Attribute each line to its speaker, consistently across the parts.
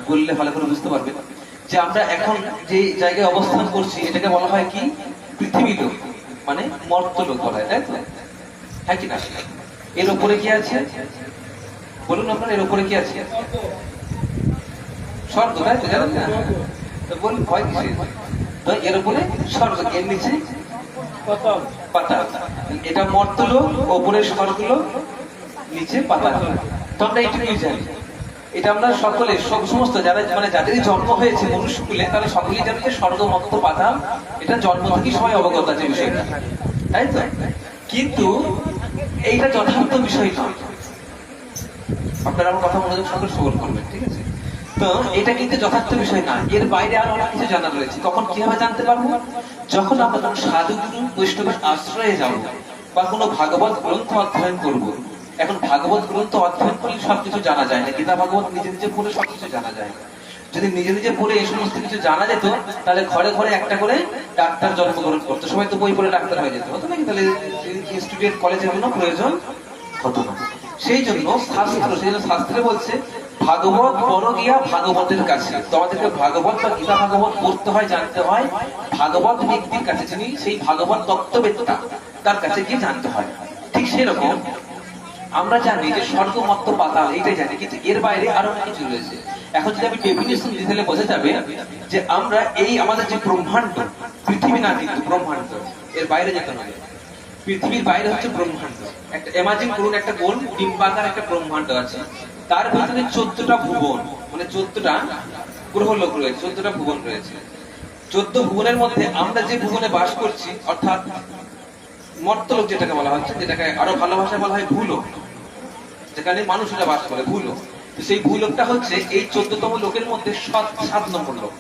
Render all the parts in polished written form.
Speaker 1: বললে ভালো করে বুঝতে পারবে যে আমরা এখন যে জায়গায় অবস্থান করছি এটাকে বলা হয় কি পৃথিবী লোক, মানে মর্তলোক বলা হয়, তাই তো? হ্যাঁ কি না? এর উপরে কি আছে বলুন আপনার, এর উপরে কি আছে? স্বর্গ, তাই তো? জানেন না? তো বলুন ভয় কিসের? তো এর উপরে স্বর্গ, এর নিচে পাতাল। এটা মর্তলোক, ওপরে স্বর্গলোক, নিচে পাতাল। তো আমরা এইটুকুই জানি। এটা আমরা সকলে সমস্ত যারা মানে যাদেরই জন্ম হয়েছে মনুষ্যকুলে তাহলে সকলেই জানি যে স্বর্গ মর্ত পাতাল এটা জন্ম থেকে সবাই অবগত আছে বিষয়টা, তাই তো? কিন্তু এইটা যথার্থ বিষয় নয়। আপনারা আমার কথা মনোযোগ সকল শ্রবণ করবেন, ঠিক আছে? তো এটা কিন্তু যথার্থ বিষয় না, এর বাইরে আরো অনেক কিছু জানা রয়েছে। তখন কিভাবে জানতে পারবো? যখন আমরা কোনো সাধুগুরু বৈষ্ণবের আশ্রয়ে যাবো বা কোনো ভাগবত গ্রন্থ অধ্যয়ন করবো। এখন ভাগবত গ্রন্থ অধ্যয়ন করলে সবকিছু জানা যায় না, গীতা ভাগবত নিজে নিজে পড়ে সবকিছু জানা যায় না। যদি নিজে নিজে পড়ে এই সমস্ত কিছু জানা যেত তাহলে ঘরে ঘরে একটা করে ডাক্তার জন্মগ্রহণ করতো, সবাই তো বই পড়ে ডাক্তার হয়ে যেত, হতো নাকি? তাহলে ইনস্টিটিউট কলেজের কোনো প্রয়োজন হতো না। সেই জন্য শাস্ত্রে বলছে ভাগবত পড়ো গিয়া ভাগবতের কাছে। তোমাদেরকে ভাগবত বা গীতা ভাগবত পড়তে হয়, জানতে হয় ভাগবত ব্যক্তির কাছে, যিনি সেই ভাগবত তত্ত্ববেত্তা, তার কাছে গিয়ে জানতে হয়। ঠিক সেরকম আমরা জানি যে স্বর্গ মর্ত পাতাল এইটাই জানি, কিন্তু এর বাইরে আরো অনেক কিছু রয়েছে। এখন যদি আমি ডেফিনিশন দিতে গেলে বোঝা যাবে যে আমরা এই আমাদের যে ব্রহ্মাণ্ড, পৃথিবী না কিন্তু ব্রহ্মাণ্ড, এর বাইরে যেতে হবে। পৃথিবীর বাইরে হচ্ছে ব্রহ্মাণ্ড। একটা ইমাজিন করুন, একটা গোল ডিম্বাকার একটা ব্রহ্মাণ্ড আছে, তার ভিতরে 14টা ভুবন, মানে 14টা গ্রহ লোক রয়েছে, 14টা ভুবন রয়েছে। 14 ভুবনের মধ্যে আমরা যে ভুবনে বাস করছি অর্থাৎ মর্তলোক যেটাকে বলা হচ্ছে, যেটাকে আরো ভালো ভাষায় বলা হয় ভূলোক, যেখানে মানুষরা বাস করে, ভূলোক। তো সেই ভূলোকটা হচ্ছে এই 14তম লোকের মধ্যে 7 নম্বর লোক।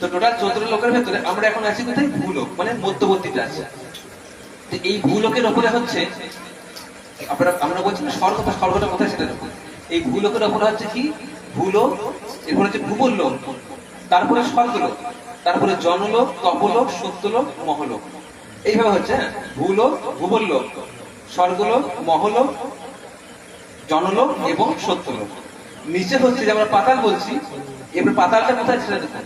Speaker 1: তো টোটাল 14 লোকের ভেতরে আমরা এখন আছি কোথায়? ভূলোক, মানে মধ্যবর্তীতে আছে। তো এই ভূলোকের উপরে হচ্ছে আমরা বলছি না স্বর্গটা, স্বর্গটা কোথায় সেটা দেখুন। এই ভূলোকের উপরে হচ্ছে কি? ভূলোক, এরপর হচ্ছে ভূবনলোক, তারপরে স্বর্গলোক, তারপরে জনলোক, তপলোক, সত্যলোক, মহলোক। এইভাবে হচ্ছে ভূলোক, ভূবনলোক, স্বর্গলোক, মহলোক, জনলোক এবং সত্যলোক। নিচে হচ্ছে যে আমরা পাতাল বলছি। এবার পাতালটা কোথায় সেটা দেখুন।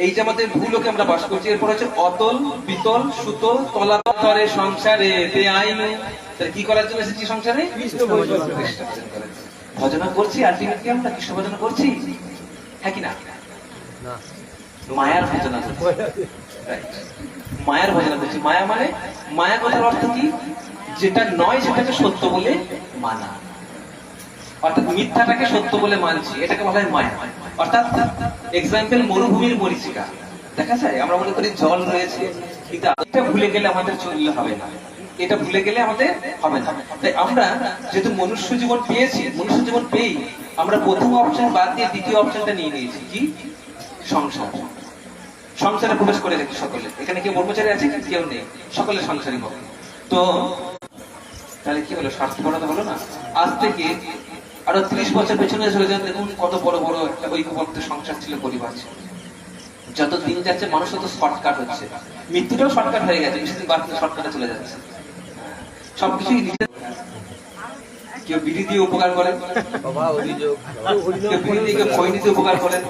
Speaker 1: এই যে আমাদের ভূলোকে আমরা বাস করছি, এরপর হচ্ছে অতল, বিতল, সুতল, তলাতরে সংসারে তে আইনু। কি করার জন্য এসেছি সংসারে? ভজনা করছি, আলটিমেটলি আমরা কৃষ্ণ ভজনা করছি, হ্যাঁ কি না? মায়ার ভজনা করছি, মায়ার ভজনা করছি। মায়া মানে, মায়া কথার অর্থ কি? যেটা নয় সেটাকে সত্য বলে মানা, অর্থাৎ মিথ্যাটাকে সত্য বলে মানছি, এটাকে বলা হয় মায়া। অর্থাৎ এক্সাম্পল মরুভূমির মরীচিকা দেখা যায়। আমরা মনে করি জল রয়েছে, কিন্তু এটা ভুলে গেলে আমাদের চললে হবে না, এটা ভুলে গেলে আমাদের হবে না। তাই আমরা যেহেতু মনুষ্য জীবন পেয়েছি, মনুষ্য জীবন পেয়েই আমরা প্রথম অপশন বাদ দিয়ে দ্বিতীয় অপশনটা নিয়ে নিয়েছি, কি? সংসার। সংসারে প্রবেশ করে গেছে সকলে। এখানে কেউ ব্রহ্মচারী আছে? কেউ নেই, সকলে সংসারী হবে। তো তাহলে কি হলো? স্বার্থপরতা হলো না? আজ থেকে আরো 30 বছর পেছনে চলে যান, দেখুন কত বড় বড় একটা ঐক্যবদ্ধ সংসার ছিল, পরিবার ছিল। যত দিন যাচ্ছে মানুষ তত শর্টকাট হচ্ছে, মৃত্যুটাও শর্টকাট হয়ে গেছে, বেশিদিন বাদ শর্টকাটে চলে যাচ্ছে সবকিছুই। নিজের কেউ বিড়ি দিয়ে উপকার করেন, উপকার করেন।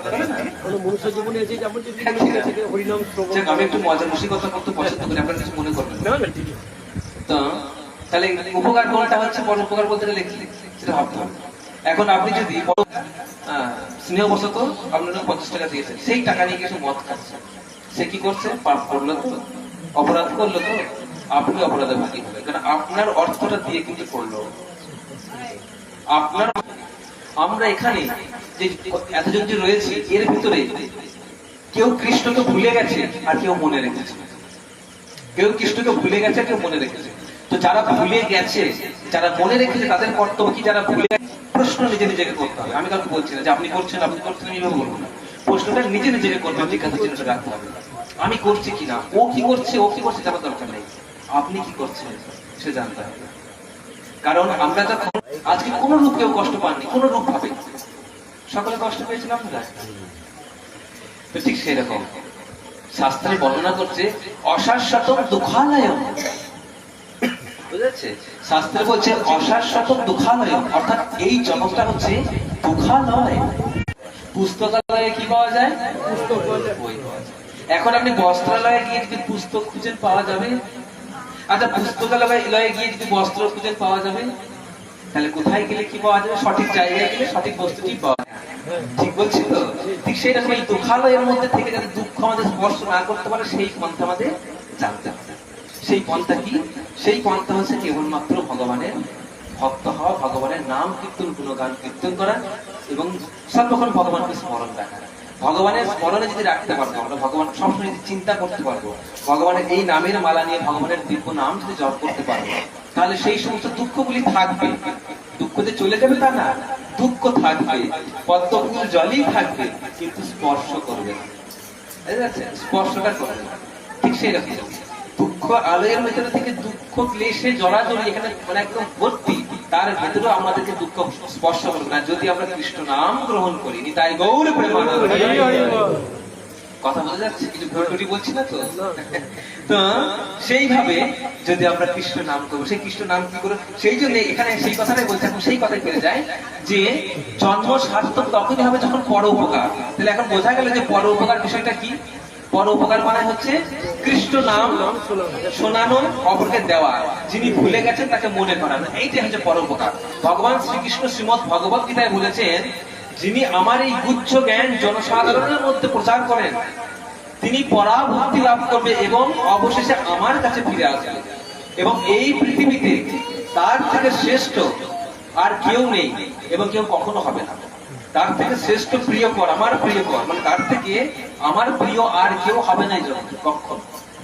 Speaker 1: আমি একটু মজা খুশি কথা করতে পছন্দ করি, আপনারা কিছু মনে করবেন। তো তাহলে উপকার কোনটা হচ্ছে? বড় উপকার বলতে গেলে কি সেটা ভাবতে হবে। এখন আপনি যদি স্নেহবশত আপনার 50 টাকা দিয়েছেন, সেই টাকা নিয়ে কিছু মদ খাচ্ছে, সে কি করছে? পাপ করলো তো, অপরাধ করলো তো, আপনি অপরাধে ভাগী হলেন, কারণ আপনার অর্থটা দিয়ে কিন্তু করলো আপনার। আমরা এখানে যে এতজন যে রয়েছি, এর ভিতরে কেউ কৃষ্ণকে ভুলে গেছে আর কেউ মনে রেখেছে, কেউ কৃষ্ণকে ভুলে গেছে, কেউ মনে রেখেছে। তো যারা ভুলে গেছে, যারা মনে রেখেছে, তাদের কর্তব্য কি? যারা ভুলে প্রশ্ন নিজে নিজেকে করতে হবে। আমি কাউকে বলছি না যে আপনি করছেন, আপনি করছেন, আমি এভাবে বলবো না। প্রশ্নটা নিজে নিজেকে করতে হবে, জিজ্ঞাসা চিহ্ন রাখতে হবে। আমি করছি কিনা, ও কি করছে, ও কি করছে জানার দরকার নেই, আপনি কি করছেন সে জানতে হবে। কারণ আমরা যখন আজকে কোন রূপ কেউ কষ্ট পাননি, কোন রূপ ভাবে সকলে কষ্ট পেয়েছিলাম আমরা। তো ঠিক সেরকম শাস্ত্রে বর্ণনা করছে অশাশ্বতম দুঃখালয়, বুঝেছে? শাস্ত্রে বলছে অশাশ্বতম দুঃখালয়, অর্থাৎ এই জগৎটা হচ্ছে দুঃখালয়। পুস্তকালয়ে কি পাওয়া যায়? পুস্তক বই পাওয়া যায়। এখন আপনি বস্ত্রালয়ে গিয়ে যদি পুস্তক খুঁজেন পাওয়া যাবে? আচ্ছা, পুস্তকালয়ে গিয়ে যদি বস্ত্র খুঁজেন পাওয়া যাবে? তাহলে কোথায় গেলে কি পাওয়া যাবে? সঠিক জায়গায় গেলে সঠিক বস্তুটি পাওয়া যায়। ঠিক বলছি তো? ঠিক সেই রকম এই দুঃখালয়ের মধ্যে থেকে যাতে দুঃখ আমাদের স্পর্শ না করতে পারে সেই পন্থা আমাদের জানতে হবে। সেই পন্থা কি? সেই পন্থা হচ্ছে কেবলমাত্র ভগবানের ভক্ত হওয়া, ভগবানের নাম কীর্তন, গুণগান কীর্তন করা এবং সর্বক্ষণ ভগবানকে স্মরণ রাখা। ভগবানের স্মরণে যদি রাখতে পারবো, আমরা ভগবান সবসময় যদি চিন্তা করতে পারবো, ভগবানের এই নামের মালা নিয়ে ভগবানের দিব্য নাম যদি জপ করতে পারবো, তাহলে সেই সমস্ত দুঃখগুলি থাকবে। দুঃখ যে চলে যাবে তা না, দুঃখ থাকবে, পদ্মফুল জলই থাকবে, কিন্তু স্পর্শ করবে না। স্পর্শটা করবে না। ঠিক সেই রকম দুঃখ আলোয়ের ভেতরে থেকে দুঃখ ক্লেশে জড়াজড়ি এখানে মানে একদম ভর্তি, তার ভেতরেও আমাদেরকে দুঃখ স্পর্শ করবে না যদি আমরা কৃষ্ণ নাম গ্রহণ করিনি। তাই গৌর প্রেমানন্দ। কথা বোঝা যাচ্ছে? কিছু ভুল বলছি না তো? তো সেইভাবে যদি আমরা কৃষ্ণ নাম করবো, সেই কৃষ্ণ নাম কি করবো, সেই জন্য এখানে সেই কথাটাই বলছে। এখন সেই কথাই পেরে যায় যে জন্ম সার্থক তখনই হবে যখন পরোপকার। তাহলে এখন বোঝা গেল যে পরোপকার বিষয়টা কি। পরোপকার মানে হচ্ছে কৃষ্ণ নাম শোনানো, অপরকে দেওয়া, যিনি ভুলে গেছেন তাকে মনে করানো, এইটাই হচ্ছে পরোপকার। ভগবান শ্রীকৃষ্ণ শ্রীমৎ ভগবত গীতায় বলেছেন, যিনি আমার এই গুচ্ছ জ্ঞান জনসাধারণের মধ্যে প্রচার করেন, তিনি পরাভক্তি লাভ করবে এবং অবশেষে আমার কাছে ফিরে আসবে। এবং এই পৃথিবীতে তার থেকে শ্রেষ্ঠ আর কেউ নেই এবং কেউ কখনো হবে না। তার থেকে শ্রেষ্ঠ প্রিয়কর, আমার প্রিয়কর, মানে তার থেকে আমার প্রিয় আর কেউ হবে না এই জগতে কখনো,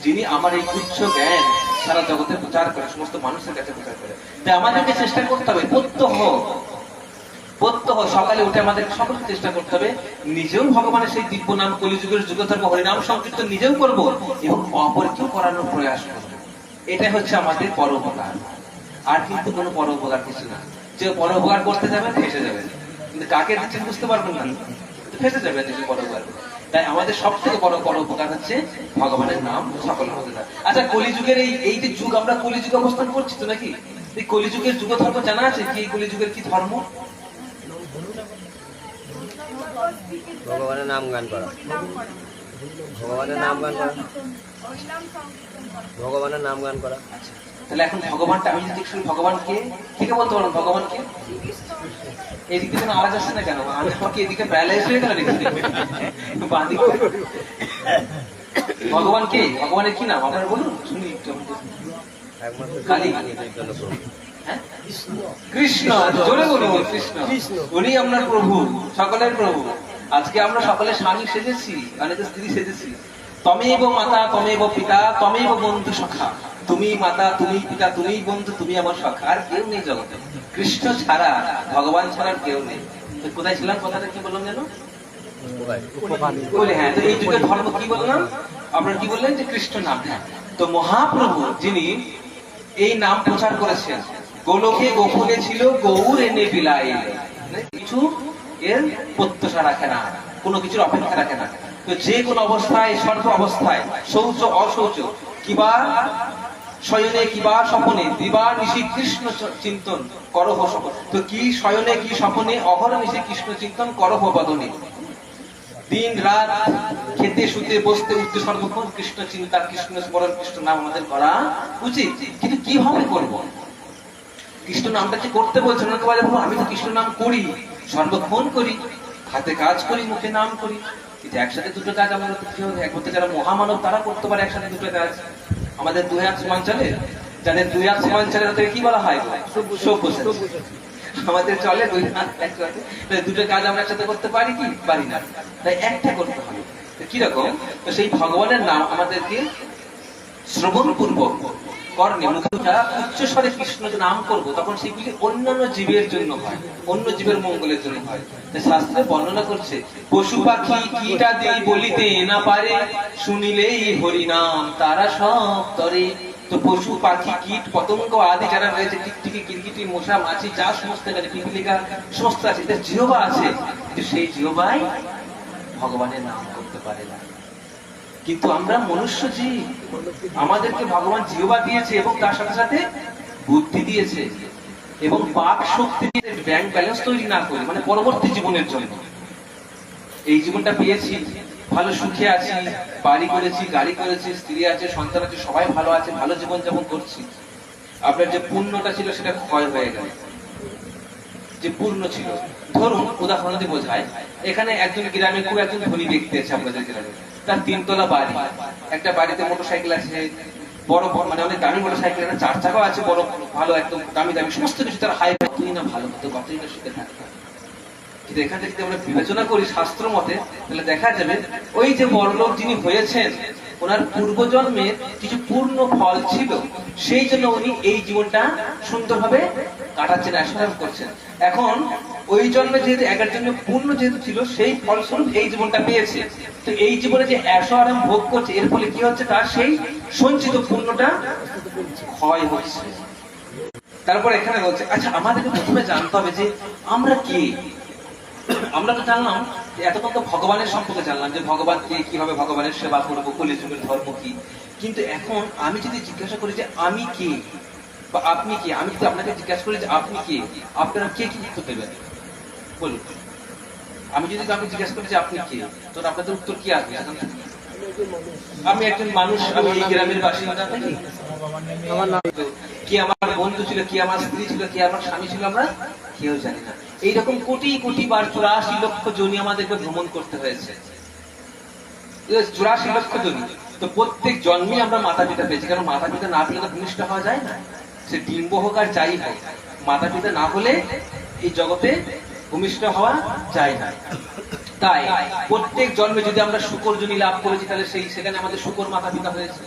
Speaker 1: যিনি আমার এই গুচ্ছ জ্ঞান সারা জগতে প্রচার করে, সমস্ত মানুষের কাছে প্রচার করে। তাই আমাদেরকে চেষ্টা করতে হবে, প্রত্যহ সকালে উঠে আমাদের সকলকে চেষ্টা করতে হবে নিজেও ভগবানের সেই দিব্য নাম, কলিযুগের যুগধর্ম হরিনাম সংকীর্তন নিজেও করব এবং অপরকেও করানোর প্রয়াস করব। এটাই হচ্ছে আমাদের পরোপকার। আর কিন্তু কোনো পরোপকার কিছু না। যে পরোপকার করতে যাবেন ফেসে যাবেন, কিন্তু কাকে দিচ্ছেন বুঝতে পারবেন না, ফেসে যাবেন নিজে পরোপকার। তাই আমাদের সব থেকে বড় পরোপকার হচ্ছে ভগবানের নাম সকলের মধ্যে। আচ্ছা, কলিযুগের এই যে যুগ, আমরা কলিযুগে অবস্থান করছি তো নাকি? এই কলিযুগের যুগ ধর্ম জানা আছে কি? এই কলিযুগের কি ধর্ম?
Speaker 2: ভগবানের নাম গান করা, ভগবানের নাম গান করা, ভগবানের নাম গান করা।
Speaker 1: তাহলে এখন ভগবানটা আমি যদি শুনি ভগবানকে ঠিক বলতে পারবো, ভগবানকে এদিকে কোনো আওয়াজ আসছে না কেন? আমাকে এদিকে প্যারালাইজ হয়ে গেল ভগবানকে, ভগবানের কি নাম আপনারা বলুন শুনি একটু। কালী, কৃষ্ণ, জোরে বলুন কৃষ্ণ। উনি আপনার প্রভু, সকলের প্রভু। আজকে আমরা সকলে স্বামী সেজেছি, অনেকে স্ত্রী সেজেছি। তমেব মাতা, তমেব পিতা, তমেব বন্ধু সখা। তুমি মাতা, তুমি পিতা, তুমি বন্ধু, তুমি আমার সখা। আর কেউ নেই জগতে, কৃষ্ণ ছাড়া, ভগবান ছাড়া কেউ নেই। কোথায় ছিলাম? কথাটা কি বললাম যেন? হ্যাঁ, তো এই যুগের ধর্ম কি বললাম? আপনারা কি বললেন? যে কৃষ্ণ নাম। তো মহাপ্রভু যিনি এই নাম প্রচার করেছেন, গোলকে গোকুলে ছিল গৌর এনে বিলাই, কিছু এর প্রত্যাশা রাখে না, কোনো কিছুর অপেক্ষা রাখে না। তো যে কোন অবস্থায়, সর্ব অবস্থায়, শৌচ অশৌচ, কিবা শয়নে কিবা স্বপনে, দিবা নিশি কৃষ্ণ চিন্তন করহ স্বপন। তো কি শয়নে কি স্বপনে, অহর্নিশি কৃষ্ণ চিন্তন করহ বদনে। দিন রাত খেতে শুতে বসতে উঠতে সর্বক্ষণ কৃষ্ণ চিন্তা, কৃষ্ণ স্মরণ, কৃষ্ণ নাম আমাদের করা উচিত। কিন্তু কিভাবে করব? কৃষ্ণ নামটা কি করতে বলছেন? আমি তো কৃষ্ণ নাম করি, সর্বক্ষণ করি, হাতে কাজ করি, মুখে নাম করি, কিন্তু একসাথে দুটো কাজ আমরা একসাথে, যারা মহামানব তারা করতে পারে একসাথে দুটো কাজ। আমাদের দুই হাত সমান চলে, যাদের দুই হাত সমান চলে তাদের কি বলা হয়? আমাদের চলে দুই হাত একসাথে, দুটো কাজ আমরা একসাথে করতে পারি কি? পারি না। তাই একটা করতে হবে। কিরকম? তো সেই ভগবানের নাম আমাদেরকে শ্রবণ পূর্বক কর্ণে মুখে উচ্চস্বরে কৃষ্ণ নাম করবো, তখন সেগুলি অন্যান্য জীবের জন্য হয়, অন্য জীবের মঙ্গলের জন্য হয়। শাস্ত্রে বর্ণনা করছে, পশু পাখি কীটাদি বলিতে না পারে, শুনিলেই হরি নাম তারা সব তরে। তো পশু পাখি কীট পতঙ্গ আদি যারা রয়েছে, টিকটিকি কিরকিটি মশা মাছি যা সমস্ত পিপিলিকা সমস্ত আছে, এদের জিহ্বা আছে, কিন্তু সেই জিহ্বায় ভগবানের নাম করতে পারে না। কিন্তু আমরা মনুষ্য জীব, আমাদেরকে ভগবান জিহ্বা দিয়েছে এবং তার সাথে সাথে বুদ্ধি দিয়েছে এবং বাক শক্তি দিয়ে ব্যাংক ব্যালেন্স তৈরি না করি, মানে পরবর্তী জীবনের জন্য এই জীবনটা পেয়েছি, ভালো সুখে আছি, বাড়ি করেছি, গাড়ি করেছি, স্ত্রী আছে, সন্তান আছে, সবাই ভালো আছে, ভালো জীবন যাপন করছি। আপনার যে পুণ্যটা ছিল সেটা ক্ষয় হয়ে গেল। যে পূর্ণ ছিল, ধরুন উদাহরণ দিয়ে বোঝায়, এখানে একজন গ্রামে খুব একজন ধনী ব্যক্তি আছে আপনাদের গ্রামে, তার 3 তলা বাড়ি, একটা বাড়িতে মোটরসাইকেল আছে, বড় বড় মানে অনেক দামি মোটরসাইকেল, একটা 4 চাকাও আছে, বড় ভালো একদম দামি দামি সমস্ত কিছু তার হাই, কতই না ভালো হতো, কতই না সুখে থাকতো। কিন্তু এখান থেকে যদি আমরা বিবেচনা করি শাস্ত্র মতে, তাহলে দেখা যাবে ওই যে বড়লোক যিনি হয়েছেন, ওনার পূর্বজন্মের কিছু পূর্ণ ফল ছিল, সেই জন্য উনি এই জীবনটা সুন্দরভাবে কাটাচ্ছেন, আশীর্বাদ করছেন। এখন ওই জন্মে যেহেতু একের জন্য পূর্ণ যেহেতু ছিল, সেই ফলস্বরূপ এই জীবনটা পেয়েছে। তো এই জীবনে যে এসো আরাম ভোগ করছে, এর ফলে কি হচ্ছে, তার সেই সঞ্চিত পূর্ণটা ক্ষয় হচ্ছে। তারপর এখানে বলছে, আচ্ছা আমাদেরকে প্রথমে জানতে হবে যে আমরা কি। আমরা তো জানলাম যে এতক্ষণ তো ভগবানের সম্পর্কে জানলাম, যে ভগবান কে, কিভাবে ভগবানের সেবা করবো, কলিযুগের ধর্ম কি। কিন্তু এখন আমি যদি জিজ্ঞাসা করি যে আমি কে বা আপনি কে, আমি যদি আপনাকে জিজ্ঞাসা করি যে আপনি কে, আপনারা কে কি উত্তর দেবেন বলুন? আমি যদি আপনি জিজ্ঞাসা করি যে আপনি কে, তো আপনাদের উত্তর কি আসবে? আমি একজন মানুষ, আমি এই গ্রামের বাসিন্দা থাকি। কি আমার বন্ধু ছিল, কি আমার স্ত্রী ছিল, কি আমার স্বামী ছিল, আমরা কেউ জানি না। এইরকম কোটি কোটি বার 84 লক্ষ জনি আমাদেরকে ভ্রমণ করতে হয়েছে, 84 লক্ষ জনি। তো প্রত্যেক জন্মে আমরা মাতা পিতা পেয়েছি, কারণ মাতা পিতা না পেলে তো ভূমিষ্ঠ হওয়া যায় না। সে ডিম্ব হোক আর যাই হোক, মাতা পিতা না হলে এই জগতে ভূমিষ্ঠ হওয়া যায় না। তাই প্রত্যেক জন্মে যদি আমরা শুকর জনি লাভ করেছি, তাহলে সেখানে আমাদের শুকর মাতা পিতা হয়েছে।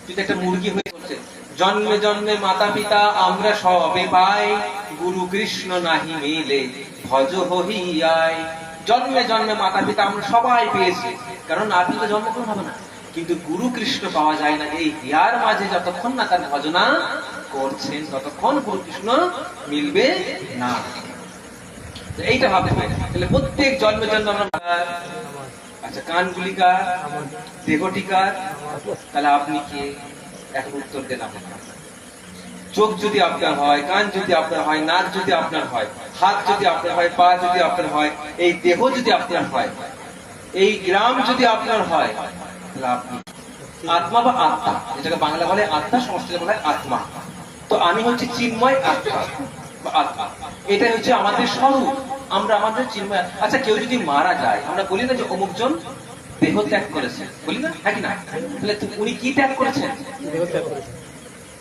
Speaker 1: যদি একটা মুরগি হয়েছে, জন্মে জন্মে মাতা পিতা আমরা সবে পাই, গুরু কৃষ্ণ নাহি মেলে ভজ হইয়াই। জন্মে জন্মে মাতা পিতা আমরা সবাই পেয়েছি, কারণ না পেলে জন্মগ্রহণ হবে না। কিন্তু গুরু কৃষ্ণ পাওয়া যায় না এই হিয়ার মাঝে, যতক্ষণ না তার ভজনা করছেন ততক্ষণ গুরু কৃষ্ণ মিলবে না। এইটা ভাবতে হবে। তাহলে প্রত্যেক জন্মে জন্মে আমরা, আচ্ছা কানগুলিকার, দেহটিকার, তাহলে আপনি কি? এখন উত্তর দেন আপনার। চোখ যদি আপনার হয়, কান যদি আপনার হয়, নাক যদি আপনার হয়, হাত যদি আপনার হয়, পা যদি আপনার হয়, এই দেহ যদি আপনার হয়, এই গ্রাম যদি আপনার হয়, তাহলে আপনি আত্মা বা আত্মা, যেটাকে বাংলা বলে আত্মা, সংস্কৃতে বলে আত্মা। তো আমি হচ্ছে চিন্ময় আত্মা বা আত্মা, এটাই হচ্ছে আমাদের স্বরূপ, আমরা আমাদের চিন্ময়। আচ্ছা কেউ যদি মারা যায়, আমরা বলি না যে অমুকজন দেহ ত্যাগ করেছেন, বলি না, হ্যাঁ কি না? তাহলে উনি কি ত্যাগ করেছেন? দেহ ত্যাগ করেছেন।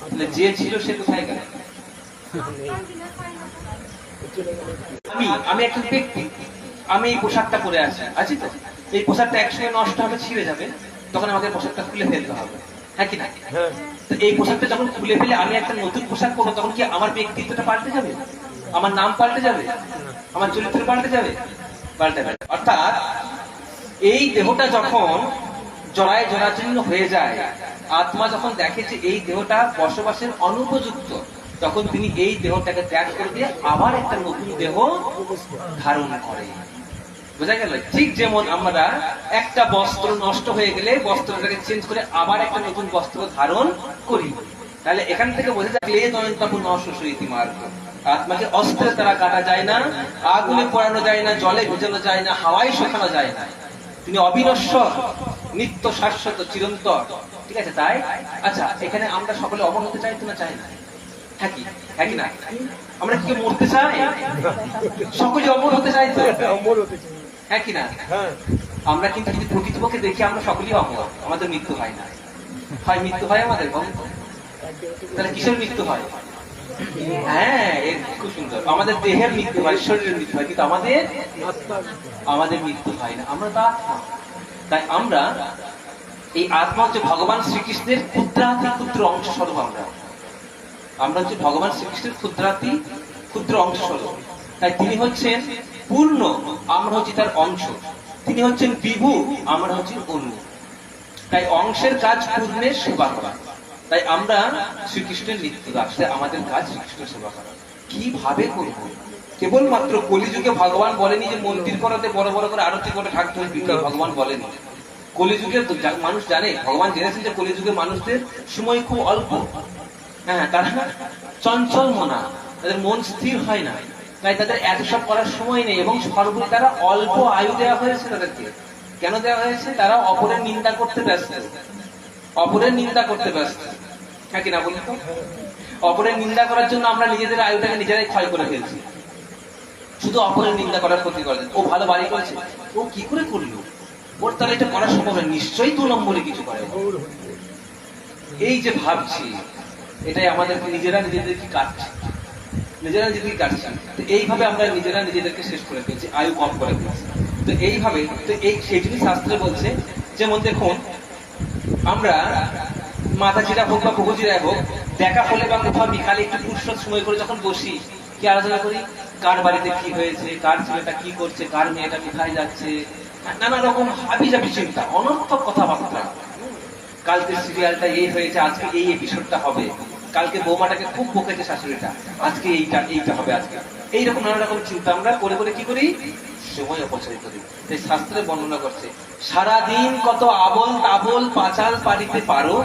Speaker 1: তাহলে যে ছিল সে কোথায় গেল? আমি একজন ব্যক্তি, আমি এই পোশাকটা পরে আছি তো, এই পোশাকটা একসঙ্গে নষ্ট হবে, ছিঁড়ে যাবে, তখন আমাদের পোশাকটা খুলে ফেলতে হবে, হ্যাঁ কি না? তো এই পোশাকটা যখন খুলে ফেলে আমি একটা নতুন পোশাক পরবো, তখন কি আমার ব্যক্তিত্বটা পাল্টে যাবে? আমার নাম পাল্টে যাবে? আমার চরিত্র পাল্টে যাবে? পাল্টে যাবে। অর্থাৎ এই দেহটা যখন জরায় জরাজীর্ণ হয়ে যায়, আত্মা যখন দেখে যে এই দেহটা বসবাসের অনুপযুক্ত, তখন তিনি এই দেহটাকে ত্যাগ করে দিয়ে আবার একটা নতুন দেহ ধারণ করে। বোঝা গেল? ঠিক যেমন আমরা একটা বস্ত্র নষ্ট হয়ে গেলে বস্ত্রটাকে চেঞ্জ করে আবার একটা নতুন বস্ত্র ধারণ করি। তাহলে এখান থেকে বোঝা যায় মার্গ, আত্মাকে অস্ত্রের দ্বারা কাটা যায় না, আগুনে পোড়ানো যায় না, জলে ভেজানো যায় না, হাওয়ায় শুকানো যায় না। তিনি অবিনশ্বর, নিত্য, শাশ্বত, চিরন্তর। ঠিক আছে? তাই আচ্ছা এখানে আমরা সকলে অমর হতে চাই তো না চাই না? হ্যাঁ কি, হ্যাঁ কি না? আমরা কি মরতে চাই? সকলে অমর হতে চাই তো, হ্যাঁ কি না? আমরা কিন্তু যদি প্রকৃতপক্ষে দেখি, আমরা সকলেই অমর, আমাদের মৃত্যু হয় না। হয় মৃত্যু হয় আমাদের? তাহলে কিসের মৃত্যু হয়? হ্যাঁ, খুব সুন্দর, আমাদের দেহের মৃত্যু হয়, শরীরের মৃত্যু হয়, কিন্তু আমাদের মৃত্যু হয় না, আমরা তো আত্মা। তাই আমরা এই আত্মা হচ্ছে ভগবান শ্রীকৃষ্ণের ক্ষুদ্রাতি ক্ষুদ্র অংশ স্বরূপ। আমরা হচ্ছে ভগবান শ্রীকৃষ্ণের ক্ষুদ্রাতি ক্ষুদ্র অংশ স্বরূপ। তাই তিনি হচ্ছেন পূর্ণ, আমরা হচ্ছি তার অংশ। তিনি হচ্ছেন বিভু, আমরা হচ্ছি অন্য। তাই অংশের কাজ পূর্ণের সেবা করা। তাই আমরা শ্রীকৃষ্ণের নিত্য দাস, আমাদের কাজ শ্রীকৃষ্ণের সেবা করা। কিভাবে করব? কেবলমাত্র কলিযুগে ভগবান বলেনি যে মন্দির করাতে বড় বড় করে আরতি করে ঢাকতে হবে, ভগবান বলেনি। কলিযুগে মানুষ জানে, ভগবান জেনেছেন যে কলিযুগে মানুষদের সময় খুব অল্প। হ্যাঁ, তারা চঞ্চল মনা, তাদের মন স্থির হয় না। তাই তাদের এত সব করার সময় নেই, এবং সর্বোপরি তারা অল্প আয়ু দেওয়া হয়েছে তাদেরকে। কেন দেওয়া হয়েছে? তারা অপরের নিন্দা করতে ব্যস্ত, অপরের নিন্দা করতে ব্যস্ত। হ্যাঁ কিনা বলি তো? অপরের নিন্দা করার জন্য আমরা নিজেদের আয়ুটাকে নিজেরাই ক্ষয় করে ফেলছি, শুধু অপরের নিন্দা করার ক্ষতি করেন। ও ভালো বাড়ি করেছে, ও কি করে করলো, ওর তাহলে এটা করা সম্ভব না, নিশ্চয়ই 2 নম্বরে কিছু করে। এই যে ভাবছি, এটাই আমাদেরকে নিজেরা নিজেদেরকে কাটছে, নিজেরা নিজেদেরকে কাটছে। তো এইভাবে আমরা নিজেরা নিজেদেরকে শেষ করে ফেলছি, আয়ু কম করে ফেলছি। তো এইভাবে, তো এই সেই জন্য শাস্ত্রে বলছে, যেমন দেখুন আমরা মাতাজিরা হোক বা বহুজিরা হোক, দেখা হলে বা কোথাও বিকালে একটু ফুরসত সময় করে যখন বসি, কি আলোচনা করি? কার বাড়িতে কি হয়েছে, কার ছেলেটা কি করছে, কার মেয়েটা কোথায় যাচ্ছে, নানা রকম হাবিজাবি চিন্তা, অনর্থক কথাবার্তা। কালকে সিরিয়ালটা এই হয়েছে, আজকে এই এপিসোডটা হবে, কালকে বৌমাটাকে খুব বকেছে শাশুড়িটা, আজকে এইটা হবে আজকে। এইরকম নানা রকম চিন্তা আমরা করে করে কি করি? সময় অপচয় করি। এই শাস্ত্রে বর্ণনা করছে, সারাদিন কত আবল তাবল পাঁচাল পারিতে পারো,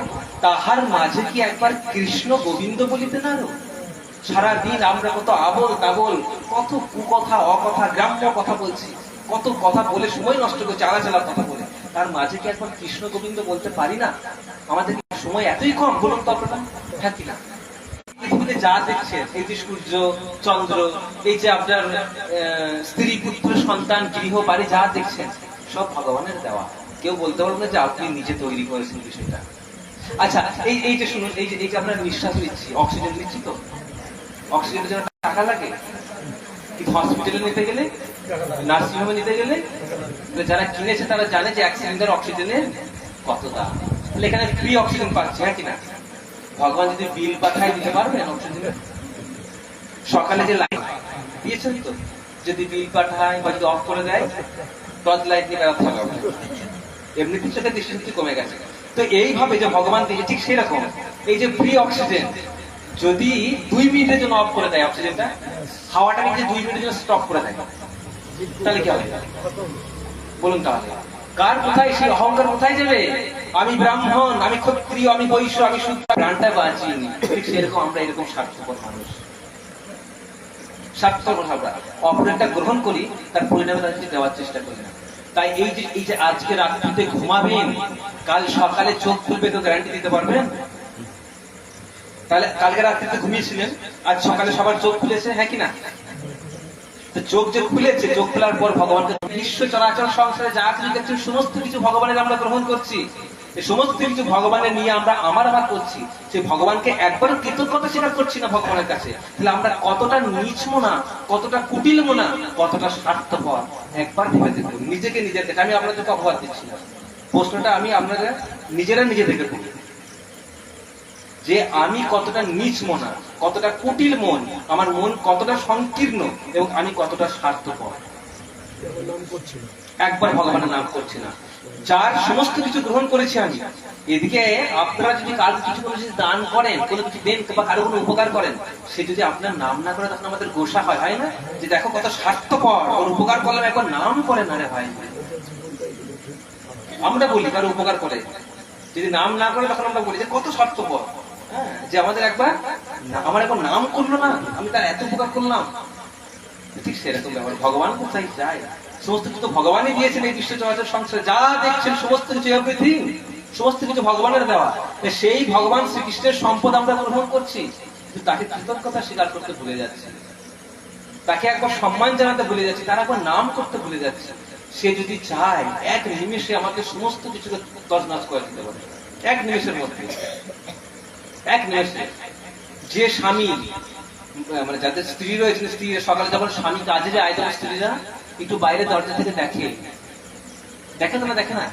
Speaker 1: তাহার মাঝে কি একবার কৃষ্ণ গোবিন্দ বলিতে নারো। সারাদিন আমরা কত আবল তাবল, কত কুকথা অকথা গ্রাম্য কথা বলছি, কত কথা বলে সময় নষ্ট করছি, আলাচালা কথা বলে, তার মাঝে কি একবার কৃষ্ণ গোবিন্দ বলতে পারি না? আমাদের সময় এতই কম, বলুন তো আপনারা, হ্যাঁ কিনা? পৃথিবীতে যা দেখছেন, এই যে সূর্য চন্দ্র, এই যে আপনার স্ত্রী পুত্র সন্তান গৃহ বাড়ি যা দেখছেন, সব ভগবানের দেওয়া। কেউ বলতে পারবে না যে আপনি নিজে তৈরি করেছেন বিষয়টা। আচ্ছা, এই যে শুনুন, এই যে আমরা নিঃশ্বাস নিচ্ছি, অক্সিজেন নিচ্ছি, তো অক্সিজেনের জন্য টাকা লাগে। কিন্তু হসপিটালে নিতে গেলে, নার্সিংহোমে নিতে গেলে, যারা কিনেছে তারা জানে যে 1 সিলিন্ডার অক্সিজেনের কত দাম। এখানে ফ্রি অক্সিজেন পাচ্ছে, হ্যাঁ কিনা? ভগবান যদি বিল পাঠায় দিতে পারবেন অক্সিজেনের? সকালে যে লাইট দিয়েছেন, তো যদি বিল পাঠায় বা যদি অফ করে দেয়, টর্চ লাইট নিয়ে বেড়াতে হবে। এমনিতে সেটা দৃষ্টিশক্তি কমে গেছে। তো এইভাবে যে ভগবান দিয়েছে, ঠিক সেরকম এই যে ফ্রি অক্সিজেন যদি 2 মিনিটের জন্য অফ করে দেয় অক্সিজেনটা, হাওয়াটাকে যদি 2 মিনিটের জন্য স্টপ করে দেয়, তাহলে কি হবে বলুন? তাহলে কার কোথায় সেই অহংকার কোথায় যাবে? আমি ব্রাহ্মণ, আমি ক্ষত্রিয়, আমি বৈশ্য, আমি শুদ্ধ, প্রাণটা বাঁচিনি। ঠিক সেরকম আমরা এরকম স্বার্থপর মানুষ, স্বার্থপর আমরা অপরেরটা গ্রহণ করি, তার পরিণামে তাদেরকে দেওয়ার চেষ্টা করি না। তাই এই যে আজকে রাত্রিতে ঘুমাবেন, কাল সকালে চোখ খুলবে, তো গ্যারান্টি দিতে পারবেন? তাহলে কালকে রাত্রিতে ঘুমিয়েছিলেন, আজ সকালে সবার চোখ খুলেছে, হ্যাঁ কিনা? চোখ যে খুলেছে, চোখ খোলার পর ভগবানকে, বিশ্ব চরাচর সংসারে যা কিছু দেখছি সমস্ত কিছু ভগবানের আমরা গ্রহণ করছি, এই সমস্ত কিছু ভগবানের নিয়ে আমরা আমার করছি, সেই ভগবানকে একবারও কৃতজ্ঞতা স্বীকার করছি না ভগবানের কাছে। তাহলে আমরা কতটা নীচ মনা, কতটা কুটিল মনা, কতটা স্বার্থপর, একবার ভেবে দেখুন নিজেকে। নিজের দেখে আমি আপনাদেরকে অপবাদ দিচ্ছি না, প্রশ্নটা আমি আপনাদের নিজেরা নিজে দেখে করি যে আমি কতটা নীচ মনা, কতটা কুটিল মন, আমার মন কতটা সংকীর্ণ, এবং আমি কতটা স্বার্থপর। একবার ভগবানের নাম করছি না, যার সমস্ত কিছু গ্রহণ করেছি আমি। এদিকে আপনারা যদি কারো কিছু কোনো জিনিস দান করেন, কোনো কিছু দেন বা কারো কোনো উপকার করেন, সে যদি আপনার নাম না করে, তখন আমাদের গোসা হয় না? যে দেখো কত স্বার্থপর, ওর উপকার করলাম, একবার নাম করে না রে ভাই। আমরা বলি কারো উপকার করে, যদি নাম না করে তখন আমরা বলি যে কত স্বার্থপর, যে আমাদের একবার আমার একবার নাম করলো না, আমি তার এত উপকার করলাম। ঠিক সেরকম ব্যাপার, ভগবান কোথায় যায়? সমস্ত কিছু ভগবানই দিয়েছেন এই বিশ্ব চরাচর সংসারে, যা দেখছেন সমস্ত কিছু এভরিথিং, সমস্ত কিছু ভগবানের দেওয়া। সেই ভগবান শ্রীকৃষ্ণের সম্পদ আমরা গ্রহণ করছি, কিন্তু তাকে কৃতজ্ঞতা স্বীকার করতে ভুলে যাচ্ছে, তাকে একবার সম্মান জানাতে ভুলে যাচ্ছে, তার একবার নাম করতে ভুলে যাচ্ছে। সে যদি চায়, 1 নিমেষে আমাকে সমস্ত কিছুকে তছনছ করে দিতে পারে, 1 নিমেষের মধ্যে। 1 নিমেষে যে স্বামী, মানে যাদের স্ত্রী রয়েছে, স্ত্রী সকালে যখন স্বামী কাজে যায়, তখন স্ত্রীরা একটু বাইরে দরজা থেকে দেখে তো না, দেখে না?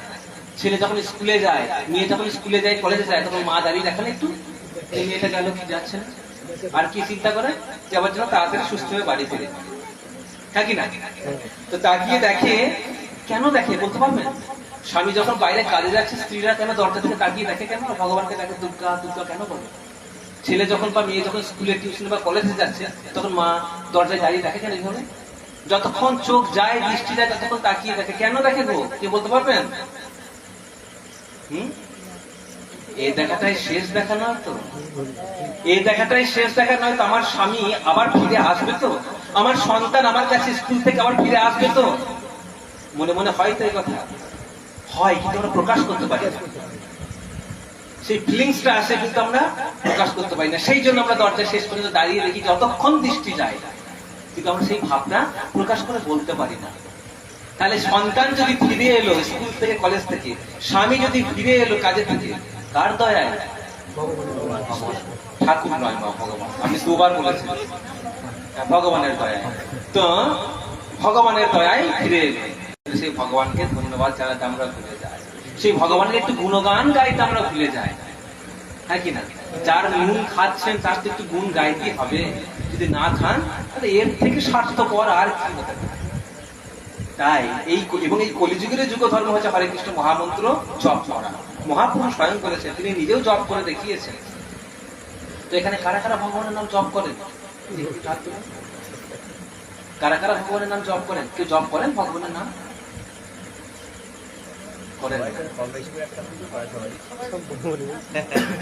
Speaker 1: ছেলে যখন স্কুলে যায়, মেয়ে যখন স্কুলে যায়, কলেজে যায়, তখন মা দাঁড়িয়ে দেখে না একটু, এই মেয়েটা গেল কি যাচ্ছে না, আর কি চিন্তা করে যে আবার যেন তাড়াতাড়ি সুস্থ হয়ে বাড়ি ফিরে, হ্যাঁ কিনা? তো তাকিয়ে দেখে, কেন দেখে বলতে পারবেন? স্বামী যখন বাইরে কাজে যাচ্ছে, স্ত্রীরা কেন দরজা থেকে তাকিয়ে দেখে? কেন? ভগবানকে দেখে দুর্গা দুর্গা কেন বলে? ছেলে যখন বা মেয়ে যখন স্কুলে টিউশন বা কলেজে যাচ্ছে, তখন মা দরজায় দাঁড়িয়ে দেখে কেন? এইভাবে যতক্ষণ চোখ যায়, দৃষ্টি যায়, ততক্ষণ তাকিয়ে দেখে। কেন দেখে গো? কে বলতে পারবেন? এই দেখাটাই শেষ দেখা নয় তো, এই দেখাটাই শেষ দেখা নয় তো। আমার স্বামী আবার ফিরে আসবে তো, আমার সন্তান আমার কাছে স্কুল থেকে আবার ফিরে আসবে তো? মনে মনে হয় তো এই কথা হয়, কিন্তু আমরা প্রকাশ করতে পারি না। সেই ফিলিংসটা আসে কিন্তু আমরা প্রকাশ করতে পারি না। সেই জন্য আমরা দরজা শেষ পর্যন্ত দাঁড়িয়ে দেখি যতক্ষণ দৃষ্টি যায়, কিন্তু আমরা সেই ভাবনা প্রকাশ করে বলতে পারি না। তাহলে সন্তান যদি ফিরে এলো স্কুল থেকে কলেজ থেকে, স্বামী যদি ফিরে এলো কাজে থেকে, কার দয়ায়? ঠাকুর নয় মা, ভগবান। আমি দুবার বলেছি ভগবানের দয়ায়। তো ভগবানের দয়ায় ফিরে এলো, সেই ভগবানকে ধন্যবাদ জানাতে আমরা ভুলে যাই, সেই ভগবানের একটু গুণগান গাইতে আমরা ভুলে যাই, হ্যাঁ কি না? যার নুন খাচ্ছেন তার তো একটু গুণ গাইতে হবে, যদি না খান তাহলে এর থেকে স্বার্থপর আর কি হতে পারে? তাই এই এবং এই কলিযুগের যুগ ধর্ম হচ্ছে হরে কৃষ্ণ মহামন্ত্র জপ করা। মহাপুরুষ স্বয়ং করেছেন, তিনি নিজেও জপ করে দেখিয়েছেন। তো এখানে কারা কারা ভগবানের নাম জপ করেন? কারা কারা ভগবানের নাম জপ করেন? কেউ জপ করেন ভগবানের নাম? করেন?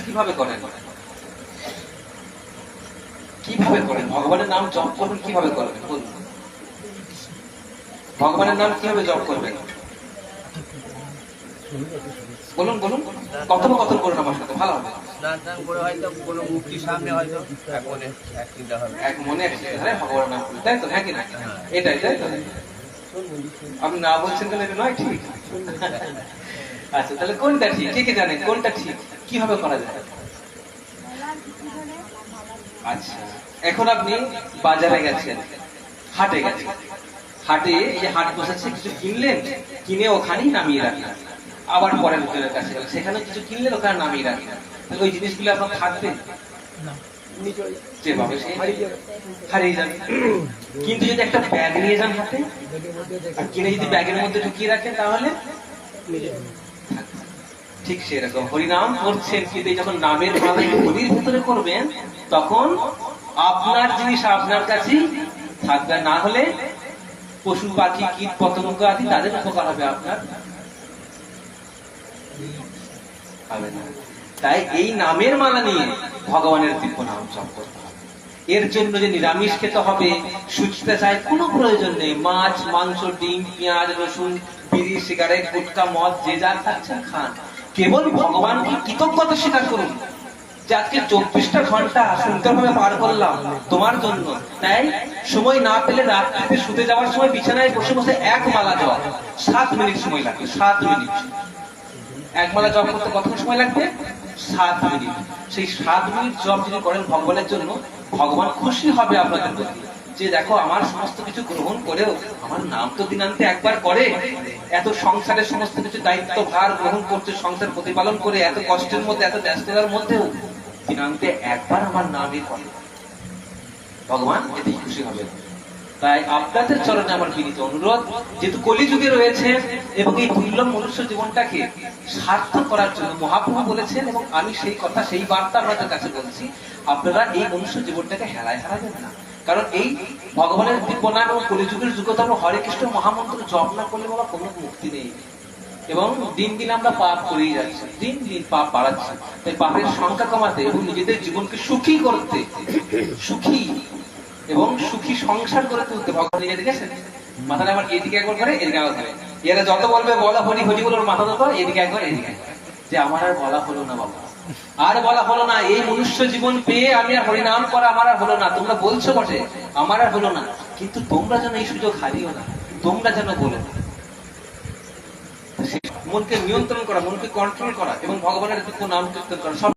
Speaker 1: কিভাবে করেন? কিভাবে করেন ভগবানের নাম জপ করবেন? কিভাবে করবেন বলুন? ভগবানের নাম কিভাবে জপ করবেন বলুন বলুন। কথোপকথন করুন আমার সাথে, ভালো হবে। এক মনে এক চিন্তাধারে ভগবানের নাম করুন, তাই তো? হ্যাঁ কি না? এটাই তাই তো? আপনি না বলছেন তাহলে এটা নয় ঠিক? আচ্ছা, তাহলে কোনটা ঠিক? কে কে জানেন কোনটা ঠিক? কিভাবে করা যায়? আচ্ছা, এখন আপনি বাজারে গেছেন, হাটে গেছেন, হাটে এই হাট বসেছে, কিছু কিনলেন, কিনে ওখানেই নামিয়ে রাখলেন। আবার পরের হোটেলের কাছে গেলেন, সেখানে কিছু কিনলেন, ওখানে নামিয়ে রাখলেন। তাহলে ওই জিনিসগুলো আপনার থাকবে যেভাবে সে হারিয়ে যাবে। কিন্তু যদি একটা ব্যাগ নিয়ে যান হাতে, আর কিনে যদি ব্যাগের মধ্যে ঢুকিয়ে রাখেন, তাহলে ঠিক সেরকম হরিনাম করছেন, কিন্তু যখন নামের মালা হরির ভিতরে করবেন, তখন আপনার জিনিস আপনার কাছেই থাকবে। না হলে পশু পাখি কীট পতঙ্গ আদি তাদের উপকার হবে, আপনার হবে না। তাই এই নামের মালা নিয়ে ভগবানের দিব্য নাম জপ করতে হবে। এর জন্য যে নিরামিষ খেতে হবে, সুচিতা চাই, কোনো প্রয়োজন নেই। মাছ, মাংস, ডিম, পেঁয়াজ, রসুন, বিড়ি, সিগারেট, গুটখা, মদ যে যা খাচ্ছেন খান। কেবল ভগবানকে কৃতজ্ঞতা স্বীকার করুন যে আজকে 24টা ঘন্টা সুন্দরভাবে পার করলাম তোমার জন্য। তাই সময় না পেলে রাত্রিতে শুতে যাওয়ার সময় বিছানায় বসে বসে এক মালা জপ, 7 মিনিট সময় লাগবে। 7 মিনিট এক মালা জপ করতে কতক্ষণ সময় লাগবে? 7 মিনিট। সেই 7 মিনিট জপ যদি করেন ভগবানের জন্য, ভগবান খুশি হবে আপনাদের প্রতি, যে দেখো আমার সমস্ত কিছু গ্রহণ করেও আমার নাম তো দিনান্তে একবার করে, এত সংসারের সমস্ত কিছু দায়িত্ব ভার গ্রহণ করছে, সংসার প্রতিপালন করে এত কষ্টের মধ্যে, এত ব্যস্ততার মধ্যেও দিনান্তে একবার আমার নামই করে। ভগবান এতেই খুশি হবে। তাই আপনাদের চরণে আমার বিনীত অনুরোধ, যেহেতু কলিযুগে রয়েছে এবং এই দুর্লভ মনুষ্য জীবনটাকে সার্থক করার জন্য মহাপ্রভু বলেছেন, এবং আমি সেই কথা, সেই বার্তা আপনাদের কাছে বলছি, আপনারা এই মনুষ্য জীবনটাকে হেলায় হারাবেন না। কারণ এই ভগবানের দিব্য নাম এবং কলিযুগের যুগধর্ম হরে কৃষ্ণ মহামন্ত্র জপ না করলে বাবা কোনো মুক্তি নেই। এবং দিন দিন আমরা পাপ করেই যাচ্ছি, দিন দিন পাপ বাড়াচ্ছি। তাই পাপের সংখ্যা কমাতে এবং নিজেদের জীবনকে সুখী করতে, সুখী এবং সুখী সংসার করে তুলতে ভগবান নিজে দেখেছেন। মাথাটা আমার এদিকে একবার করে, এদিকে একবার করে। এরা যত বলবে বলা হরি হরি বলে মাথা তো এদিকে একবার, এদিকে একবার, যে আমার আর বলা হলো না বাবা, আর বলা হলো না। এই মনুষ্য জীবন পেয়ে আমি আর হরিনাম করা আমার আর হলো না। তোমরা বলছো বটে, আমার আর হলো না, কিন্তু তোমরা যেন এই সুযোগ হারিও না, তোমরা যেন বলো। মনকে নিয়ন্ত্রণ করা, মনকে কন্ট্রোল করা এবং ভগবানের নাম কীর্তন করা, সব